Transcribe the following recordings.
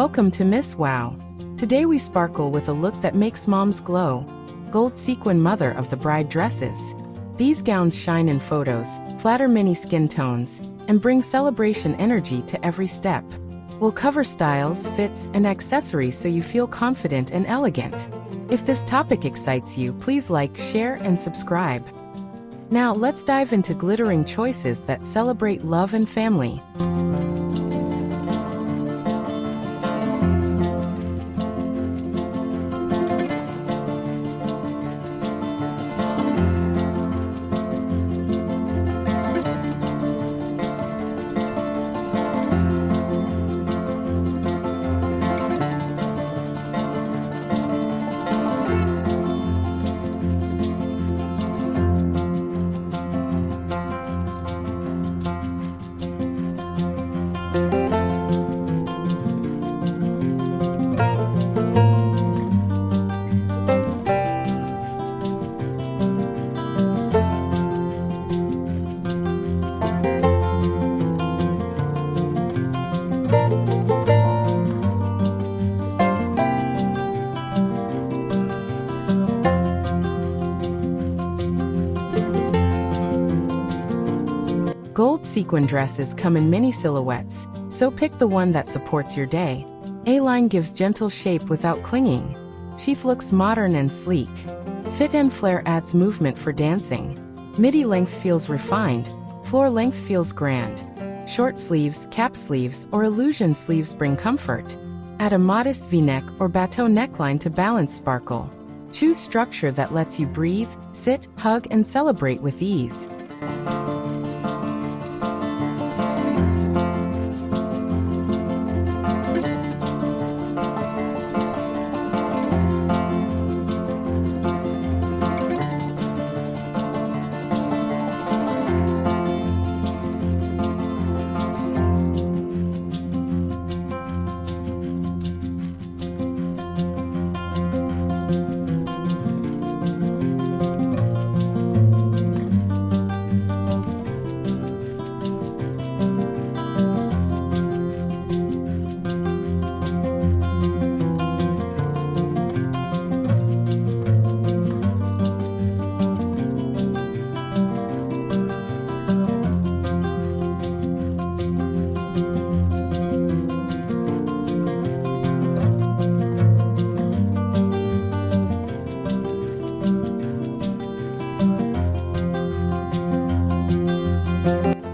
Welcome to Miss Wow. Today we sparkle with a look that makes moms glow. Gold sequin mother of the bride dresses. These gowns shine in photos, flatter many skin tones, and bring celebration energy to every step. We'll cover styles, fits, and accessories so you feel confident and elegant. If this topic excites you, please like, share, and subscribe. Now let's dive into glittering choices that celebrate love and family. Gold sequin dresses come in many silhouettes, so pick the one that supports your day. A-line gives gentle shape without clinging. Sheath looks modern and sleek. Fit and flare adds movement for dancing. Midi length feels refined. Floor length feels grand. Short sleeves, cap sleeves, or illusion sleeves bring comfort. Add a modest V-neck or bateau neckline to balance sparkle. Choose structure that lets you breathe, sit, hug, and celebrate with ease.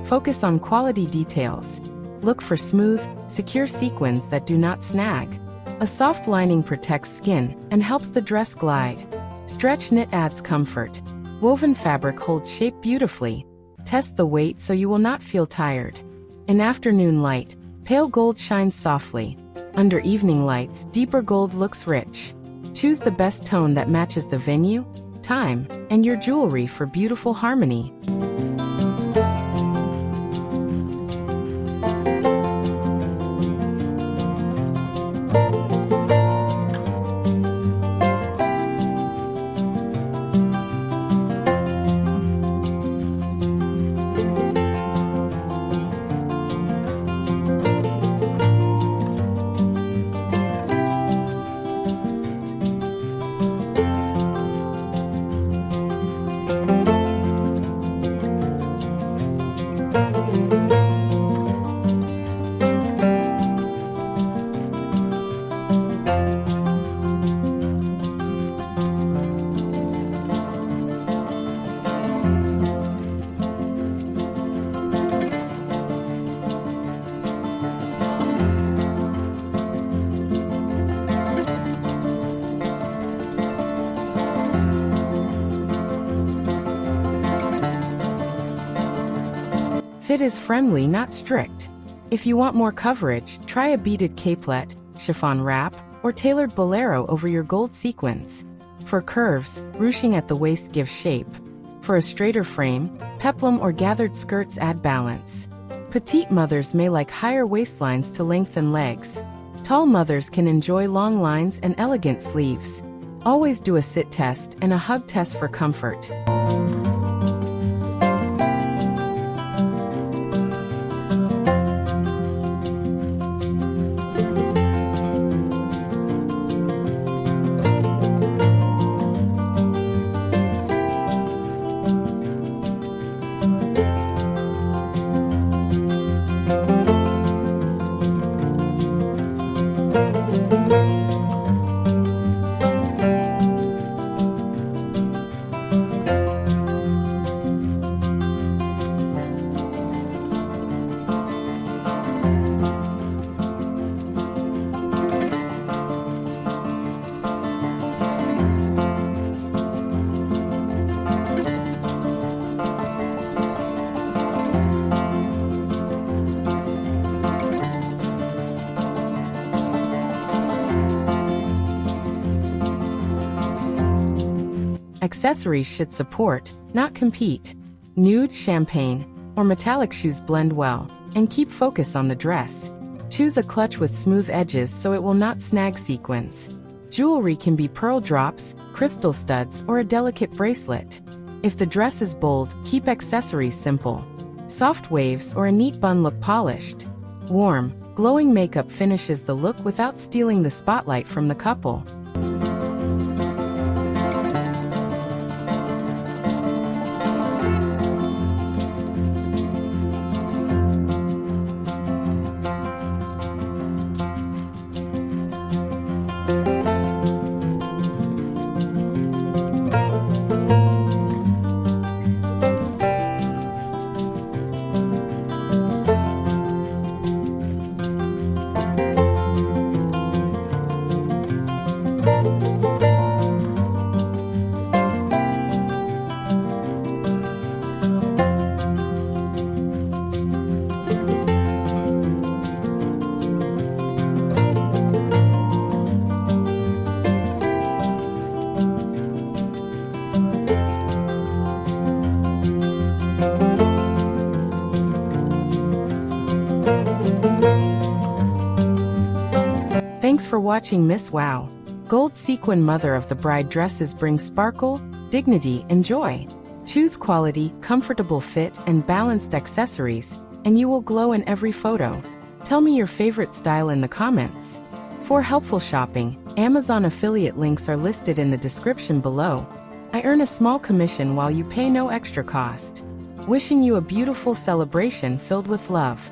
Focus on quality details. Look for smooth, secure sequins that do not snag. A soft lining protects skin and helps the dress glide. Stretch knit adds comfort. Woven fabric holds shape beautifully. Test the weight so you will not feel tired. In afternoon light, pale gold shines softly. Under evening lights, deeper gold looks rich. Choose the best tone that matches the venue, time, and your jewelry for beautiful harmony. Fit is friendly, not strict. If you want more coverage, try a beaded capelet, chiffon wrap, or tailored bolero over your gold sequins. For curves, ruching at the waist gives shape. For a straighter frame, peplum or gathered skirts add balance. Petite mothers may like higher waistlines to lengthen legs. Tall mothers can enjoy long lines and elegant sleeves. Always do a sit test and a hug test for comfort. Accessories should support, not compete. Nude, champagne, or metallic shoes blend well, and keep focus on the dress. Choose a clutch with smooth edges so it will not snag sequins. Jewelry can be pearl drops, crystal studs, or a delicate bracelet. If the dress is bold, keep accessories simple. Soft waves or a neat bun look polished. Warm, glowing makeup finishes the look without stealing the spotlight from the couple. Thanks for watching Miss Wow. Gold sequin mother of the bride dresses bring sparkle, dignity, and joy. Choose quality, comfortable fit, and balanced accessories, and you will glow in every photo. Tell me your favorite style in the comments. For helpful shopping, Amazon affiliate links are listed in the description below. I earn a small commission while you pay no extra cost. Wishing you a beautiful celebration filled with love.